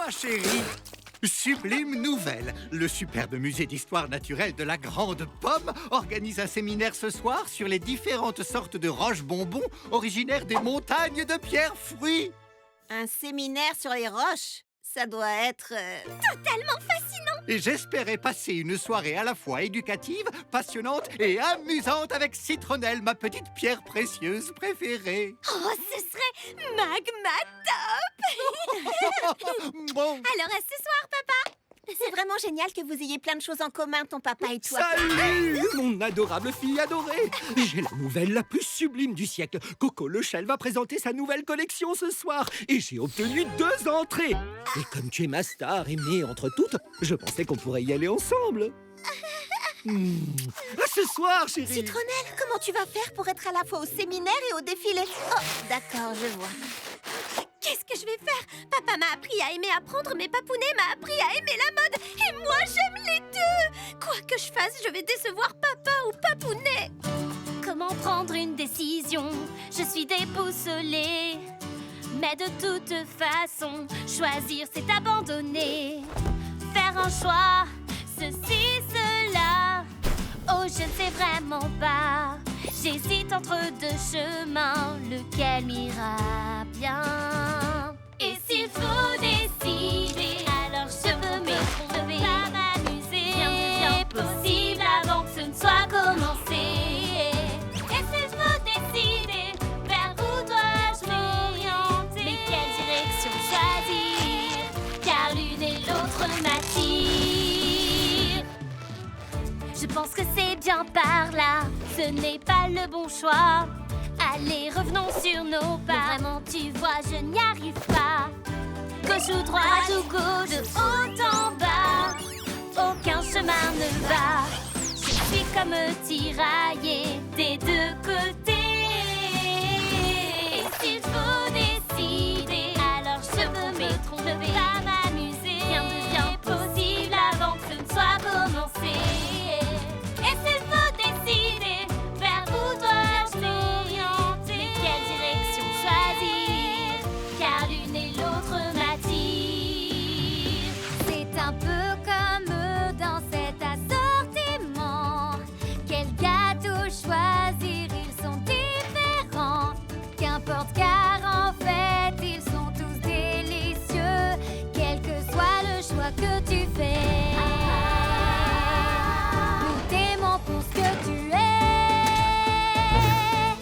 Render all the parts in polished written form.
ma chérie! Sublime nouvelle! Le superbe musée d'histoire naturelle de la Grande Pomme organise un séminaire ce soir sur les différentes sortes de roches bonbons originaires des montagnes de pierre-fruits. Un séminaire sur les roches? Ça doit être... Totalement fascinant! Et j'espérais passer une soirée à la fois éducative, passionnante et amusante avec Citronnelle, ma petite pierre précieuse préférée. Oh, ce serait magma top! Bon. Alors, à ce soir, papa! C'est vraiment génial que vous ayez plein de choses en commun, ton papa et toi. Salut, mon adorable fille adorée. J'ai la nouvelle la plus sublime du siècle. Coco Lechelle va présenter sa nouvelle collection ce soir. Et j'ai obtenu 2 entrées. Et comme tu es ma star aimée entre toutes, je pensais qu'on pourrait y aller ensemble. À ce soir, chérie. Citronnelle, comment tu vas faire pour être à la fois au séminaire et au défilé? Oh, d'accord, je vois. Qu'est-ce que je vais faire? Papa m'a appris à aimer apprendre, mais Papounet m'a appris à aimer la mode. Et moi, j'aime les deux. Quoi que je fasse, je vais décevoir papa ou Papounet. Comment prendre une décision? Je suis déboussolée. Mais de toute façon, choisir, c'est abandonner. Faire un choix, ceci, cela. Oh, je ne sais vraiment pas. J'hésite entre 2 chemins, lequel m'ira bien. Et s'il faut décider, alors je veux m'étromper, pas m'amuser. Rien ne devient possible avant que ce ne soit commencé. Et s'il faut décider, vers où dois-je m'orienter? Mais quelle direction choisir? Car l'une et l'autre m'attirent. Je pense que c'est bien par là, ce n'est pas le bon choix. Allez, revenons sur nos pas. Mais vraiment, tu vois, je n'y arrive pas. Gauche ou droite ou gauche, de haut en bas, aucun chemin ne va. Je suis comme tiraillée des 2 côtés. Et s'il faut décider, alors je veux m'étromper, pas m'amuser. Rien ne devient possible avant que ce ne soit commencé. Et s'il faut décider, vers où dois-je m'orienter? Quelle direction choisir? Car l'une et l'autre m'attirent. C'est un peu comme dans cet assortiment. Quel gâteau choisir? Ils sont différents. Qu'importe, car en fait, ils sont tous délicieux. Quel que soit le choix que tu fais. Nous t'aimons pour ce que tu es.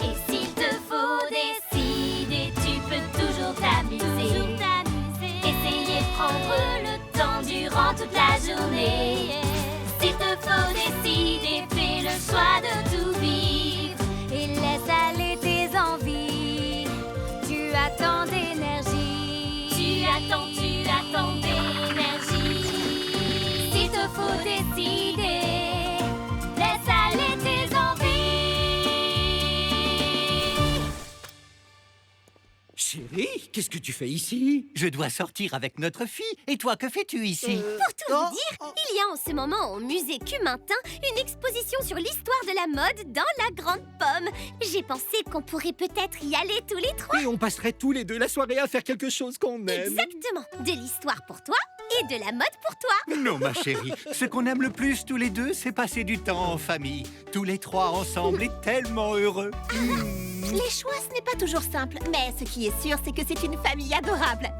Et s'il te faut décider, tu peux toujours t'amuser. Essayer de prendre le temps durant toute la journée. S'il te faut décider, fais le choix de tout vivre. Et laisse aller tes envies. Tu as tant d'énergie. Tu as tant d'énergie. S'il te faut décider, laisse aller tes envies. Chérie, qu'est-ce que tu fais ici? Je dois sortir avec notre fille. Et toi, que fais-tu ici? Pour tout vous dire, il y a en ce moment au musée Cumintin une exposition sur l'histoire de la mode dans la Grande Pomme. J'ai pensé qu'on pourrait peut-être y aller tous les 3. Et on passerait tous les 2 la soirée à faire quelque chose qu'on aime. Exactement. De l'histoire pour toi et de la mode pour toi. Non, ma chérie. Ce qu'on aime le plus tous les 2, c'est passer du temps en famille. Tous les 3 ensemble et tellement heureux. Les choix, ce n'est pas toujours simple. Mais ce qui est sûr, c'est que c'est une famille adorable.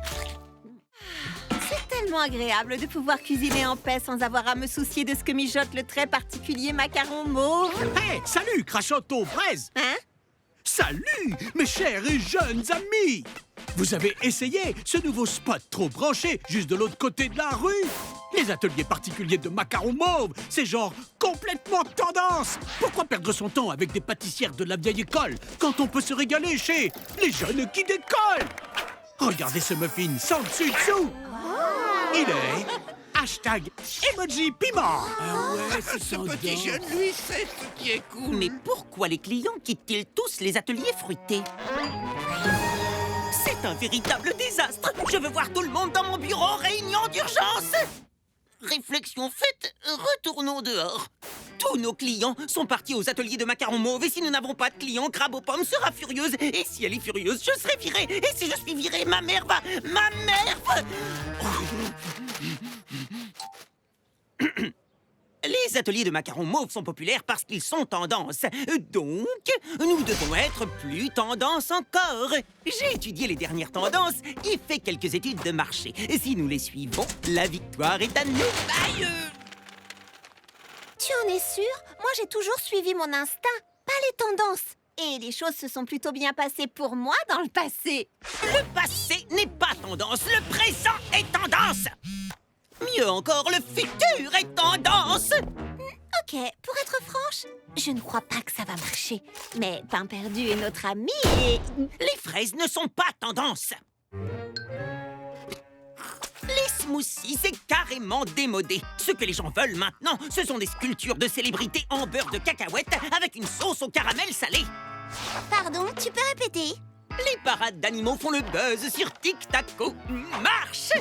C'est tellement agréable de pouvoir cuisiner en paix sans avoir à me soucier de ce que mijote le très particulier macaron mauve. Hey, salut, crachotte aux fraises! Hein? Salut, mes chers et jeunes amis! Vous avez essayé ce nouveau spot trop branché juste de l'autre côté de la rue? Les ateliers particuliers de macarons mauve, c'est genre complètement tendance! Pourquoi perdre son temps avec des pâtissières de la vieille école quand on peut se régaler chez les jeunes qui décollent? Regardez ce muffin sans dessus-dessous! Il est hashtag emoji piment! Ah ouais, ce petit jeune, lui, c'est ce qui est cool. Mais pourquoi les clients quittent-ils tous les ateliers fruités? C'est un véritable désastre. Je veux voir tout le monde dans mon bureau en réunion d'urgence. Réflexion faite, retournons dehors. Tous nos clients sont partis aux ateliers de macarons mauves. Et si nous n'avons pas de clients, Crabe aux pommes sera furieuse. Et si elle est furieuse, je serai virée. Et si je suis virée, ma mère va... Les ateliers de macarons mauves sont populaires parce qu'ils sont tendance. Donc, nous devons être plus tendance encore. J'ai étudié les dernières tendances et fait quelques études de marché. Si nous les suivons, la victoire est à nous. Aïe! Tu en es sûr? Moi, j'ai toujours suivi mon instinct, pas les tendances. Et les choses se sont plutôt bien passées pour moi dans le passé. Le passé n'est pas tendance, le présent est tendance. Mieux encore, le futur est tendance. Ok, pour être franche, je ne crois pas que ça va marcher. Mais Pain Perdu est notre ami et... Les fraises ne sont pas tendance. Les smoothies, c'est carrément démodé. Ce que les gens veulent maintenant, ce sont des sculptures de célébrités en beurre de cacahuète avec une sauce au caramel salé. Pardon, tu peux répéter? Les parades d'animaux font le buzz sur Tic-Tac-Toe. Marche!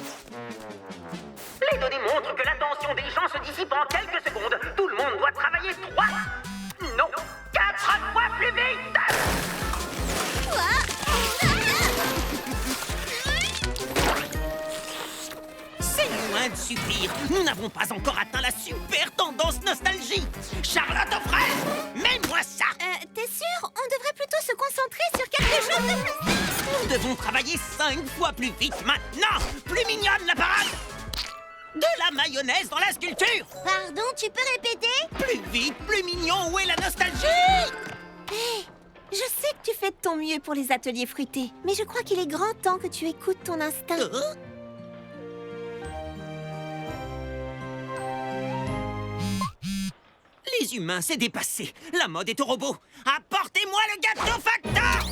Les données montrent que l'attention des gens se dissipe en quelques secondes. Tout le monde doit travailler 3, non, 4 fois plus vite! C'est loin de suffire. Nous n'avons pas encore atteint la super tendance nostalgie. Charlotte aux fraises, mets-moi ça! T'es sûr? On devrait plutôt se concentrer sur quelque chose de plus... Nous devons travailler 5 fois plus vite maintenant. Plus mignonne la parade. De la mayonnaise dans la sculpture. Pardon, tu peux répéter? Plus vite, plus mignon, où est la nostalgie? Hé, je sais que tu fais de ton mieux pour les ateliers fruités, mais je crois qu'il est grand temps que tu écoutes ton instinct. Les humains, c'est dépassé. La mode est au robot. Apportez-moi le gâteau facteur.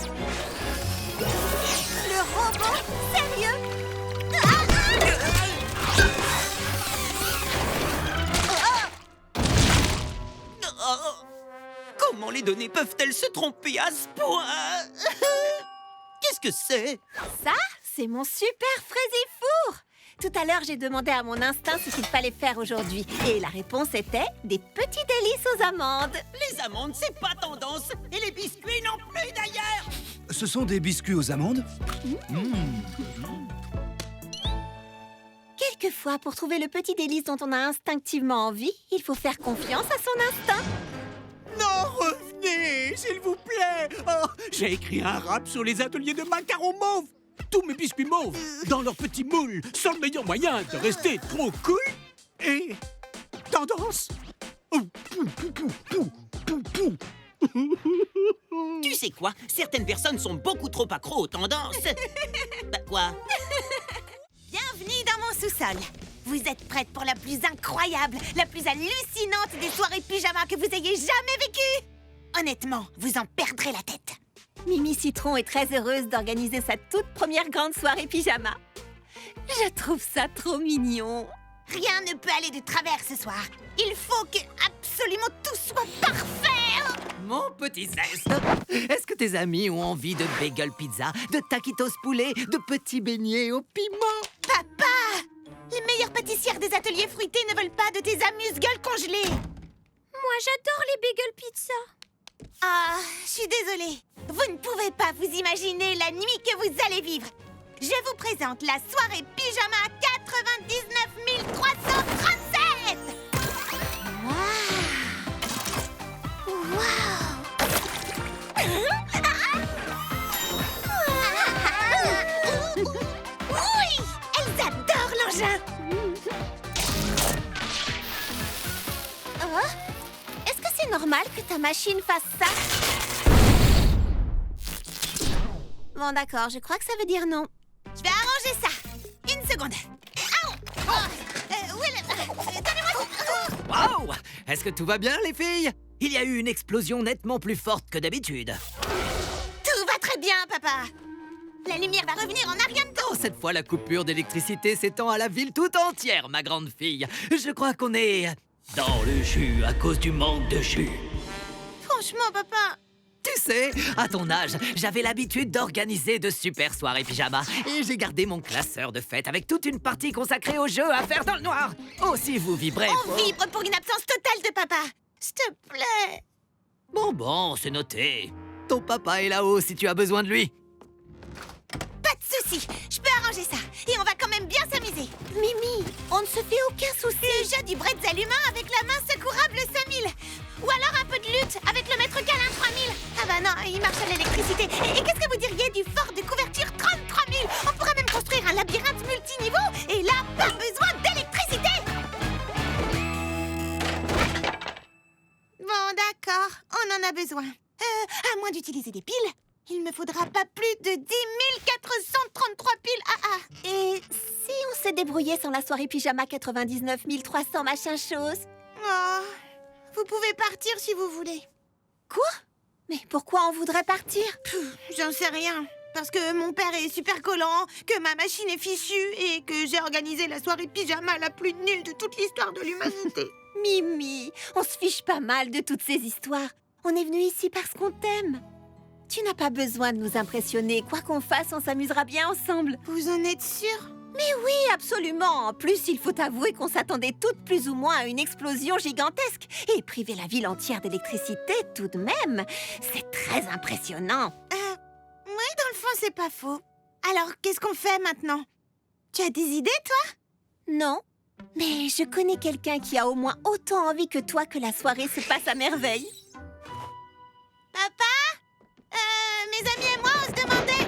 Le robot? Sérieux? Comment les données peuvent-elles se tromper à ce point? Qu'est-ce que c'est? Ça, c'est mon super fraisifour. Tout à l'heure, j'ai demandé à mon instinct ce qu'il fallait faire aujourd'hui. Et la réponse était des petits délices aux amandes. Les amandes, c'est pas tendance. Et les biscuits non plus, d'ailleurs. Ce sont des biscuits aux amandes? Quelquefois, pour trouver le petit délice dont on a instinctivement envie, il faut faire confiance à son instinct. Non, revenez, s'il vous plaît. Oh, j'ai écrit un rap sur les ateliers de macarons mauves. Tous mes biscuits mauves, dans leurs petits moules, sont le meilleur moyen de rester trop cool et tendance. Tu sais quoi? Certaines personnes sont beaucoup trop accros aux tendances. Bah quoi? Bienvenue dans mon sous-sol. Vous êtes prêtes pour la plus incroyable, la plus hallucinante des soirées pyjama que vous ayez jamais vécues? Honnêtement, vous en perdrez la tête. Mimi Citron est très heureuse d'organiser sa toute première grande soirée pyjama. Je trouve ça trop mignon. Rien ne peut aller de travers ce soir. Il faut que absolument tout soit parfait. Mon petit zeste, est-ce que tes amis ont envie de bagel pizza, de taquitos poulet, de petits beignets au piment? Papa! Les meilleures pâtissières des ateliers fruités ne veulent pas de tes amuse-gueules congelées. Moi, j'adore les bagel pizza. Ah, je suis désolée. Vous ne pouvez pas vous imaginer la nuit que vous allez vivre. Je vous présente la soirée pyjama 99 337. Oui, elles adorent l'engin. Oh, est-ce que c'est normal que ta machine fasse ça? Bon, d'accord, je crois que ça veut dire non. Je vais arranger ça. Une seconde. Donnez-moi ça. Wow! Est-ce que tout va bien, les filles? Il y a eu une explosion nettement plus forte que d'habitude. Tout va très bien, papa. La lumière va revenir en arrière de temps. Oh, cette fois, la coupure d'électricité s'étend à la ville tout entière, ma grande fille. Je crois qu'on est dans le jus à cause du manque de jus. Franchement, papa. Tu sais, à ton âge, j'avais l'habitude d'organiser de super soirées pyjama. Et j'ai gardé mon classeur de fête avec toute une partie consacrée aux jeux à faire dans le noir. Oh, si vous vibrez... On vibre pour une absence totale de papa. S'il te plaît. Bon, c'est noté. Ton papa est là-haut si tu as besoin de lui. Pas de souci, je peux arranger ça. Et on va quand même bien s'amuser. Mimi, on ne se fait aucun souci. Le jeu du bretzel humain avec la main secourable 5000. Ou alors un peu de lutte avec le maître câlin 3000. Ah bah non, il marche à l'électricité. Et qu'est-ce que vous diriez du fort de couverture 33 000? On pourrait même construire un labyrinthe multiniveau. Et là, pas besoin d'électricité. Bon, d'accord, on en a besoin. À moins d'utiliser des piles, il me faudra pas plus de 10 433 piles AA. Et si on s'est débrouillé sans la soirée pyjama 99 300 machin chose? Oh, vous pouvez partir si vous voulez. Quoi? Mais pourquoi on voudrait partir? J'en sais rien. Parce que mon père est super collant, que ma machine est fichue et que j'ai organisé la soirée pyjama la plus nulle de toute l'histoire de l'humanité. Mimi, on se fiche pas mal de toutes ces histoires. On est venu ici parce qu'on t'aime. Tu n'as pas besoin de nous impressionner. Quoi qu'on fasse, on s'amusera bien ensemble. Vous en êtes sûre? Mais oui, absolument. En plus, il faut avouer qu'on s'attendait toutes plus ou moins à une explosion gigantesque. Et priver la ville entière d'électricité, tout de même, c'est très impressionnant. Oui, dans le fond, c'est pas faux. Alors, qu'est-ce qu'on fait maintenant? Tu as des idées, toi? Non, mais je connais quelqu'un qui a au moins autant envie que toi que la soirée se passe à merveille. Papa? Mes amis et moi, on se demandait...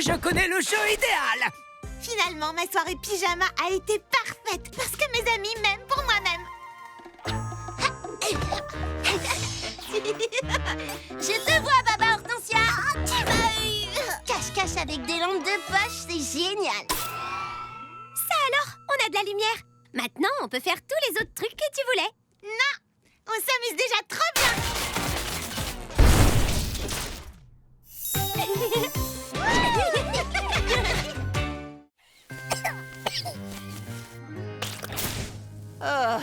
Je connais le jeu idéal. Finalement, ma soirée pyjama a été parfaite parce que mes amis m'aiment pour moi-même. Je te vois, Baba Hortensia. Tu m'as eu. Cache-cache avec des lampes de poche, c'est génial. Ça alors, on a de la lumière. Maintenant, on peut faire tous les autres trucs que tu voulais. Non, on s'amuse déjà trop bien. Oh,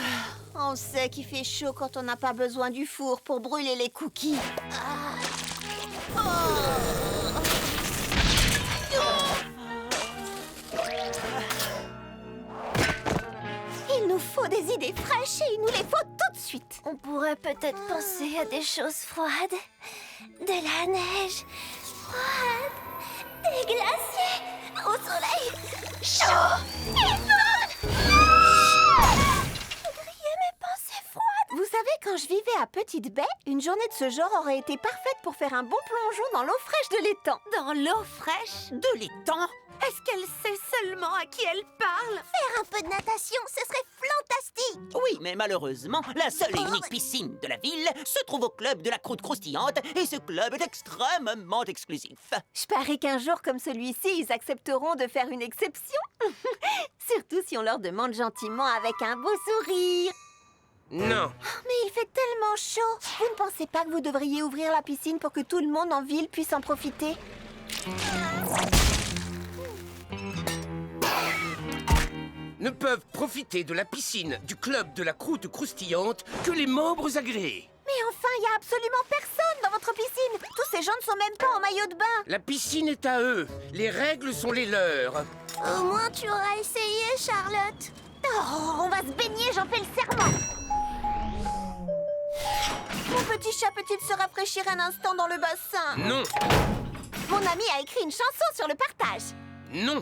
on sait qu'il fait chaud quand on n'a pas besoin du four pour brûler les cookies. Il nous faut des idées fraîches et il nous les faut tout de suite. On pourrait peut-être penser à des choses froides. De la neige froide. Des glaciers au soleil chaud et Vous savez, quand je vivais à Petite Baie, une journée de ce genre aurait été parfaite pour faire un bon plongeon dans l'eau fraîche de l'étang. Dans l'eau fraîche de l'étang? Est-ce qu'elle sait seulement à qui elle parle? Faire un peu de natation, ce serait fantastique. Oui, mais malheureusement, la seule et unique piscine de la ville se trouve au club de la croûte croustillante et ce club est extrêmement exclusif. Je parie qu'un jour comme celui-ci, ils accepteront de faire une exception. Surtout si on leur demande gentiment avec un beau sourire. Non. Mais il fait tellement chaud. Vous ne pensez pas que vous devriez ouvrir la piscine pour que tout le monde en ville puisse en profiter? Ne peuvent profiter de la piscine du club de la croûte croustillante que les membres agréés. Mais enfin, il n'y a absolument personne dans votre piscine. Tous ces gens ne sont même pas en maillot de bain. La piscine est à eux. Les règles sont les leurs. Au moins, tu auras essayé, Charlotte. Oh, on va se baigner, j'en fais le serment. Mon petit chat peut-il se rafraîchir un instant dans le bassin? Non. Mon ami a écrit une chanson sur le partage. Non.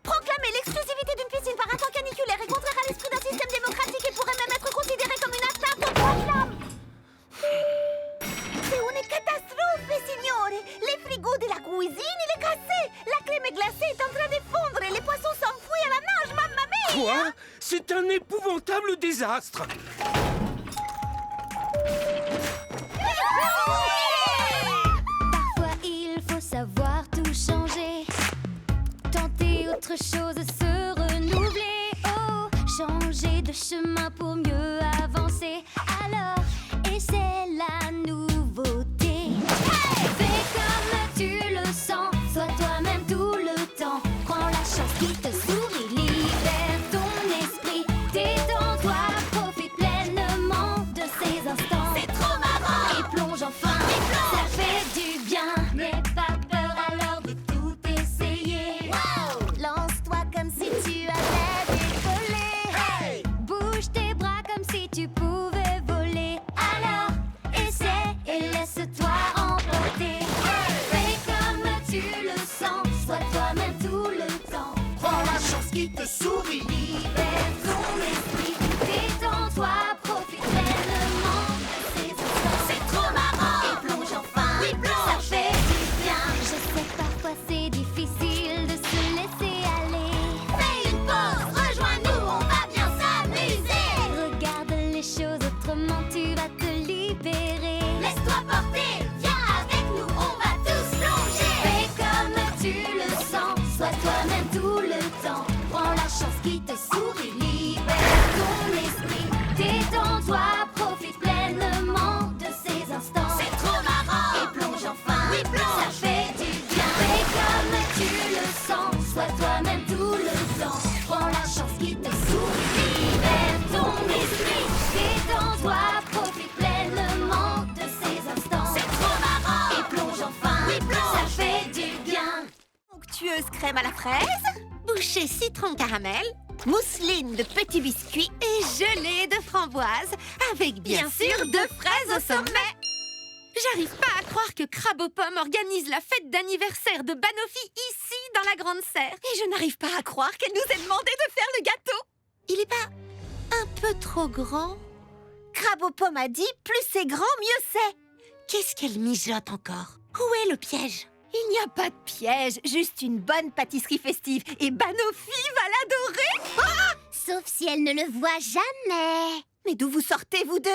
Proclamer l'exclusivité d'une piscine par un temps caniculaire est contraire à l'esprit d'un système démocratique et pourrait même être considéré comme une atteinte aux droits de l'homme. C'est une catastrophe, signore. Les frigos de la cuisine, il est cassé. La crème glacée est en train de fondre et les poissons s'enfuient à la nage, mamma mia. Quoi? C'est un épouvantable désastre. Parfois il faut savoir tout changer, tenter autre chose, se renouveler, oh, changer de chemin pour mieux avancer. Alors, et c'est la nouveauté. Fais comme tu le sens, sois toi-même tout le temps. Prends la chance qui te sourit, libère ton esprit, détends-toi, profite pleinement de ces instants. C'est trop marrant. Et plonge enfin, ça fait du bien. N'aie pas peur alors de tout essayer. Lance-toi comme si tu allais décoller. Bouge tes bras comme si qui te sourit. Libère ton esprit, détends-toi, profite pleinement de ces instants. C'est trop marrant. Et plonge enfin, Oui, plonge. ça fait du bien. Je sais que parfois c'est difficile de se laisser aller. Fais une pause, rejoins-nous, on va bien s'amuser. Regarde les choses autrement, tu vas te libérer. Laisse-toi porter, viens avec nous, on va tous plonger. Fais comme tu le sens, sois toi-même tout le temps. Prends la chance qui te sourit, libère ton esprit. Détends-toi, profite pleinement de ces instants. C'est trop marrant. Et plonge enfin, Oui, plonge. ça fait du bien. Fais comme tu le sens, sois toi-même tout le temps. Prends la chance qui te sourit, libère ton esprit. Détends-toi, profite pleinement de ces instants. C'est trop marrant. Et plonge enfin, Oui, plonge. ça fait du bien. Onctueuse crème à la fraise, bouchée citron caramel, mousseline de petits biscuits et gelée de framboise, avec bien sûr de fraises au sommet. J'arrive pas à croire que Crabe aux pommes organise la fête d'anniversaire de Banoffee ici, dans la Grande Serre. Et je n'arrive pas à croire qu'elle nous ait demandé de faire le gâteau. Il est pas un peu trop grand? Crabe aux pommes a dit, plus c'est grand, mieux c'est. Qu'est-ce qu'elle mijote encore? Où est le piège? Il n'y a pas de piège, juste une bonne pâtisserie festive. Et Banoffee va l'adorer. Ah! Sauf si elle ne le voit jamais. Mais d'où vous sortez, vous deux?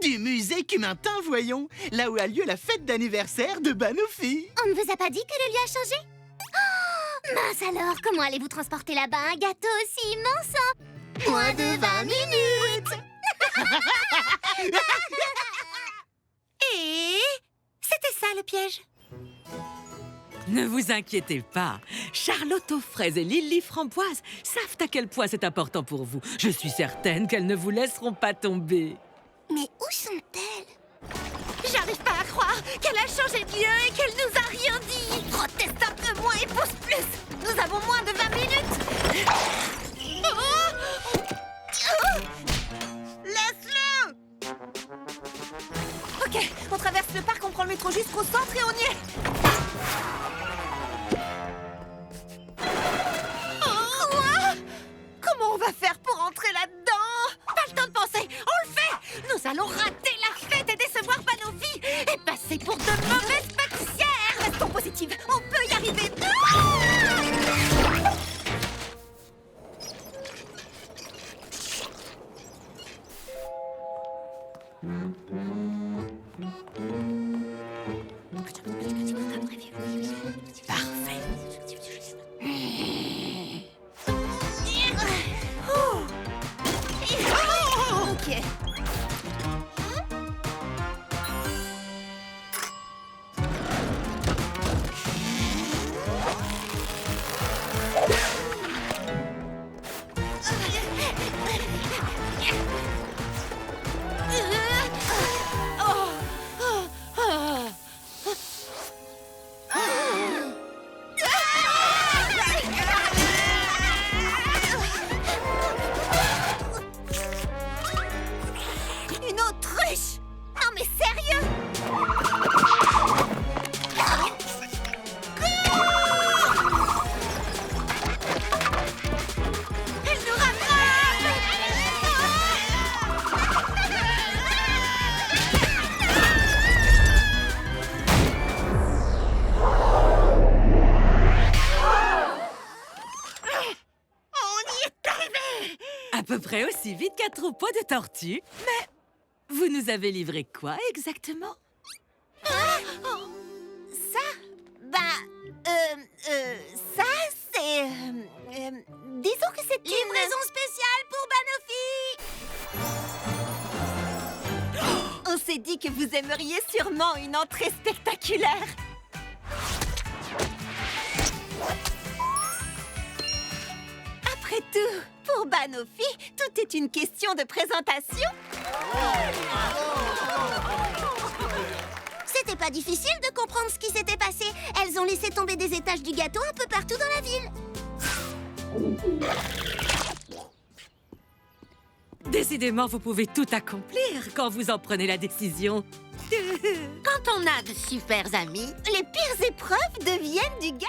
Du musée Cumintin, voyons. Là où a lieu la fête d'anniversaire de Banoffee. On ne vous a pas dit que le lieu a changé? Oh, mince alors, comment allez-vous transporter là-bas un gâteau aussi immense en moins de 20 minutes? Et c'était ça le piège. Ne vous inquiétez pas. Charlotte aux fraises et Lily framboise savent à quel point c'est important pour vous. Je suis certaine qu'elles ne vous laisseront pas tomber. Mais où sont-elles? J'arrive pas à croire qu'elle a changé de lieu et qu'elle nous a rien dit. Proteste un peu moins et pousse plus. Nous avons moins de 20 minutes. Laisse-le. Ok, on traverse le parc, on prend le métro jusqu'au centre et on y est. Quoi? Comment on va faire pour entrer là-dedans? Pas le temps de penser, on le fait. Nous allons rater la fête et décevoir Banoffee et passer pour de mauvaises pâtissières. Restons positives, on peut y arriver. Parfait. Ok. Une autruche! Non mais sérieux! Elle nous rattrape! On y est arrivé! À peu près aussi vite qu'un troupeau de tortues. Mais vous nous avez livré quoi exactement? Ça? Ça, c'est... disons que c'est livraison spéciale pour Banoffee! On s'est dit que vous aimeriez sûrement une entrée spectaculaire. Après tout, pour Banoffee, tout est une question de présentation. C'était pas difficile de comprendre ce qui s'était passé. Elles ont laissé tomber des étages du gâteau un peu partout dans la ville. Décidément, vous pouvez tout accomplir quand vous en prenez la décision. Quand on a de super amis, les pires épreuves deviennent du gâteau.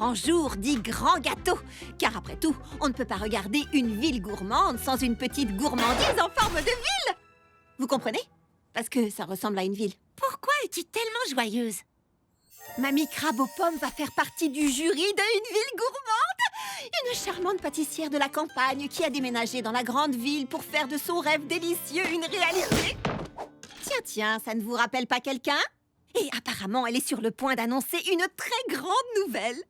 grand jour dit grand gâteau. Car après tout, on ne peut pas regarder une ville gourmande sans une petite gourmandise en forme de ville. Vous comprenez? Parce que ça ressemble à une ville. Pourquoi es-tu tellement joyeuse? Mamie Crabe aux pommes va faire partie du jury d'une ville gourmande. Une charmante pâtissière de la campagne qui a déménagé dans la grande ville pour faire de son rêve délicieux une réalité. Tiens, ça ne vous rappelle pas quelqu'un? Et apparemment, elle est sur le point d'annoncer une très grande nouvelle.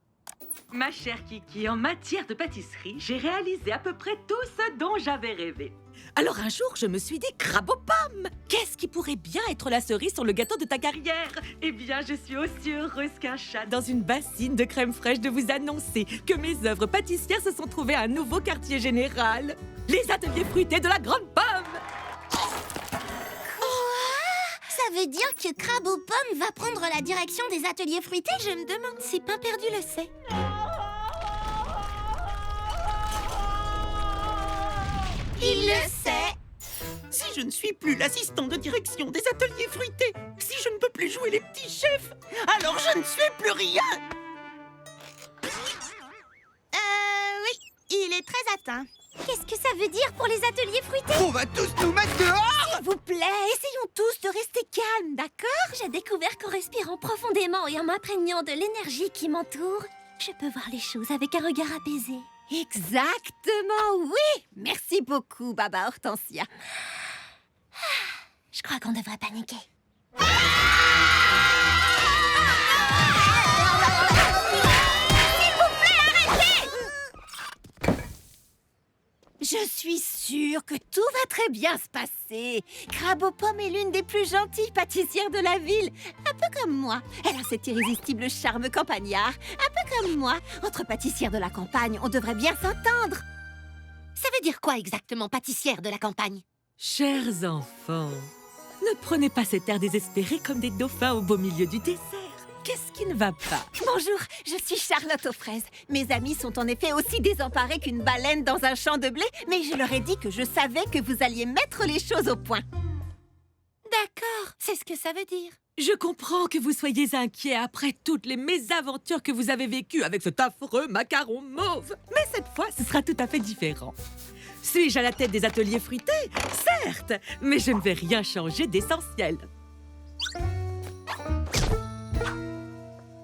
Ma chère Kiki, en matière de pâtisserie, j'ai réalisé à peu près tout ce dont j'avais rêvé. Alors un jour, je me suis dit crabe aux pommes. Qu'est-ce qui pourrait bien être la cerise sur le gâteau de ta carrière? Eh bien, je suis aussi heureuse qu'un chat dans une bassine de crème fraîche de vous annoncer que mes œuvres pâtissières se sont trouvées à un nouveau quartier général. Les ateliers fruités de la Grande Pomme. Ça veut dire que Crabe aux pommes va prendre la direction des ateliers fruités? Je me demande si Pain Perdu le sait. Il le sait. Si je ne suis plus l'assistant de direction des ateliers fruités, si je ne peux plus jouer les petits chefs, alors je ne suis plus rien. Oui, il est très atteint. Qu'est-ce que ça veut dire pour les ateliers fruités? On va tous nous mettre dehors! S'il vous plaît, essayons tous de rester calmes, d'accord? J'ai découvert qu'en respirant profondément et en m'imprégnant de l'énergie qui m'entoure, je peux voir les choses avec un regard apaisé. Exactement, oui! Merci beaucoup, Baba Hortensia. Je crois qu'on devrait paniquer. Je suis sûre que tout va très bien se passer. Crabe aux pommes est l'une des plus gentilles pâtissières de la ville. Un peu comme moi. Elle a cet irrésistible charme campagnard. Un peu comme moi. Entre pâtissières de la campagne, on devrait bien s'entendre. Ça veut dire quoi exactement, pâtissière de la campagne? Chers enfants, ne prenez pas cet air désespéré comme des dauphins au beau milieu du désert. Qu'est-ce qui ne va pas? Bonjour, je suis Charlotte aux fraises. Mes amis sont en effet aussi désemparés qu'une baleine dans un champ de blé, mais je leur ai dit que je savais que vous alliez mettre les choses au point. D'accord, c'est ce que ça veut dire. Je comprends que vous soyez inquiets après toutes les mésaventures que vous avez vécues avec cet affreux macaron mauve. Mais cette fois, ce sera tout à fait différent. Suis-je à la tête des ateliers fruités? Certes, mais je ne vais rien changer d'essentiel.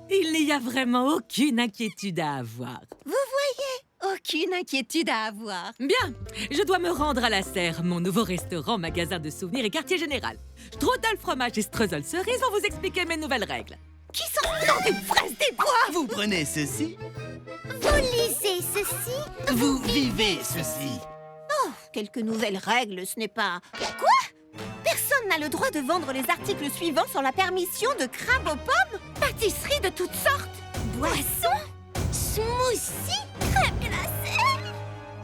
Il n'y a vraiment aucune inquiétude à avoir. Vous voyez, aucune inquiétude à avoir. Bien, je dois me rendre à la Serre, mon nouveau restaurant, magasin de souvenirs et quartier général. Strudel fromage et streusel cerise vont vous expliquer mes nouvelles règles. Qui sont dans une fraise des bois? Vous prenez ceci. Vous lisez ceci. Vous vivez ceci. Oh, quelques nouvelles règles, ce n'est pas... Quoi? Personne n'a le droit de vendre les articles suivants sans la permission de Crabe aux pommes? Pâtisserie de toutes sortes? Boissons? Smoothie? Crème glacée?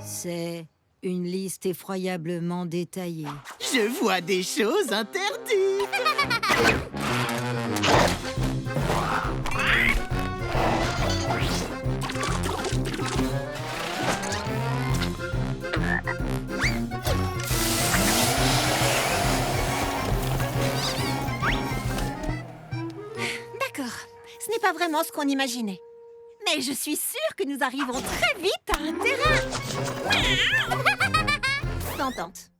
C'est une liste effroyablement détaillée. Je vois des choses interdites. D'accord, ce n'est pas vraiment ce qu'on imaginait. Mais je suis sûre que nous arrivons très vite à un terrain d'entente.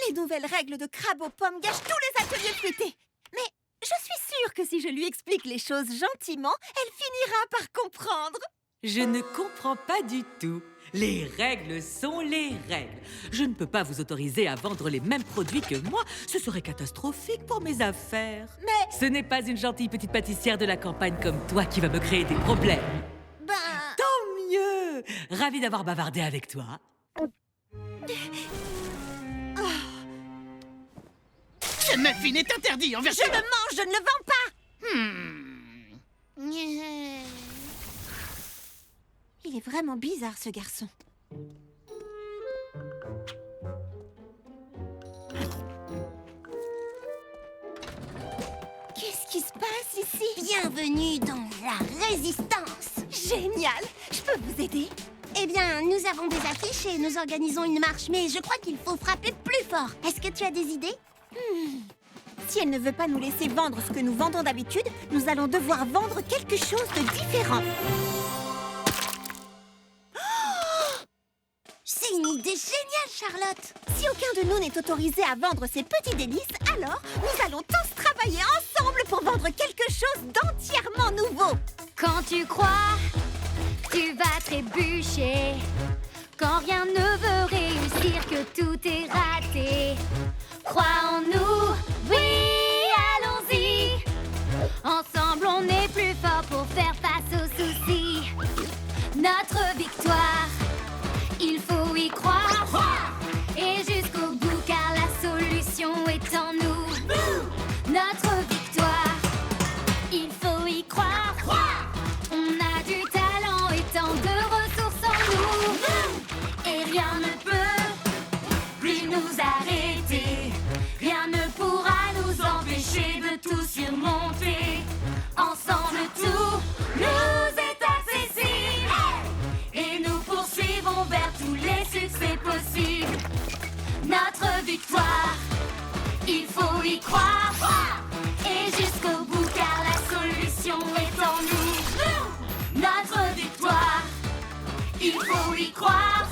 Les nouvelles règles de Crabe aux pommes gâchent tous les ateliers fruités. Mais je suis sûre que si je lui explique les choses gentiment, elle finira par comprendre. Je ne comprends pas du tout. Les règles sont les règles. Je ne peux pas vous autoriser à vendre les mêmes produits que moi. Ce serait catastrophique pour mes affaires. Mais... Ce n'est pas une gentille petite pâtissière de la campagne comme toi qui va me créer des problèmes. Ben... Tant mieux! Ravie d'avoir bavardé avec toi. Ce muffin est interdit en version... Je le mange, je ne le vends pas. Il est vraiment bizarre, ce garçon. Qu'est-ce qui se passe ici? Bienvenue dans la résistance. Génial! Je peux vous aider? Eh bien, nous avons des affiches et nous organisons une marche, mais je crois qu'il faut frapper plus fort. Est-ce que tu as des idées? Si elle ne veut pas nous laisser vendre ce que nous vendons d'habitude, nous allons devoir vendre quelque chose de différent. C'est une idée géniale, Charlotte! Si aucun de nous n'est autorisé à vendre ces petits délices, alors nous allons tous travailler ensemble pour vendre quelque chose d'entièrement nouveau. Quand tu crois, tu vas trébucher. Quand rien ne veut réussir, que tout est raté. Crois en nous, oui, allons-y. Ensemble, on est plus fort pour faire face aux soucis. Notre victoire, il faut y croire. Et jusqu'au bout, car la solution est en nous. Notre victoire, il faut y croire. On a du talent et tant de ressources en nous. Et rien ne peut plus nous arrêter. Rien ne pourra nous empêcher de tout surmonter. Ensemble, tout nous est accessible. Et nous poursuivons vers tous les succès possibles. Notre victoire, il faut y croire. Et jusqu'au bout, car la solution est en nous. Notre victoire, il faut y croire.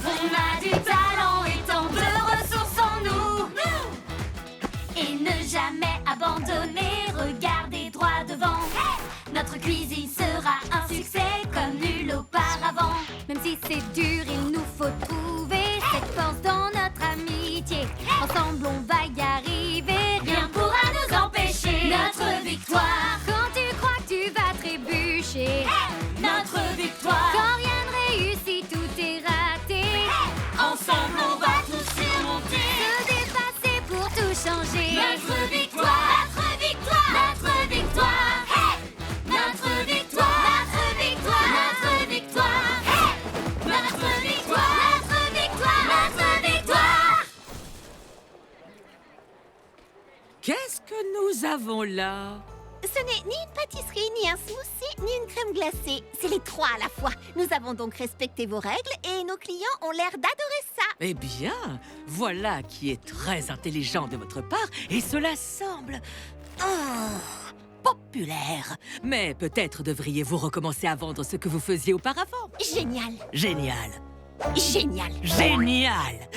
On a du talent et tant de ressources en nous. Et ne jamais abandonner, regardez droit devant. Notre cuisine sera un succès comme nul auparavant. Même si c'est dur, il nous faut trouver cette force dans notre amitié. Ensemble, on va y arriver. Rien pourra nous empêcher. Notre victoire. Quand tu crois que tu vas trébucher. Notre victoire. Quand rien ne réussit, tout est raté. Ensemble, on va tout surmonter. Se dépasser pour tout changer. Notre victoire. Notre victoire. Notre victoire. Notre victoire. Notre victoire. Notre victoire. Notre victoire. Notre victoire. Notre victoire. Qu'est-ce que nous avons là? Ce n'est ni une pâtisserie, ni un smoothie, ni une crème glacée. C'est les trois à la fois. Nous avons donc respecté vos règles et nos clients ont l'air d'adorer ça. Eh bien, voilà qui est très intelligent de votre part et cela semble... populaire. Mais peut-être devriez-vous recommencer à vendre ce que vous faisiez auparavant. Génial. Génial. Génial. Génial.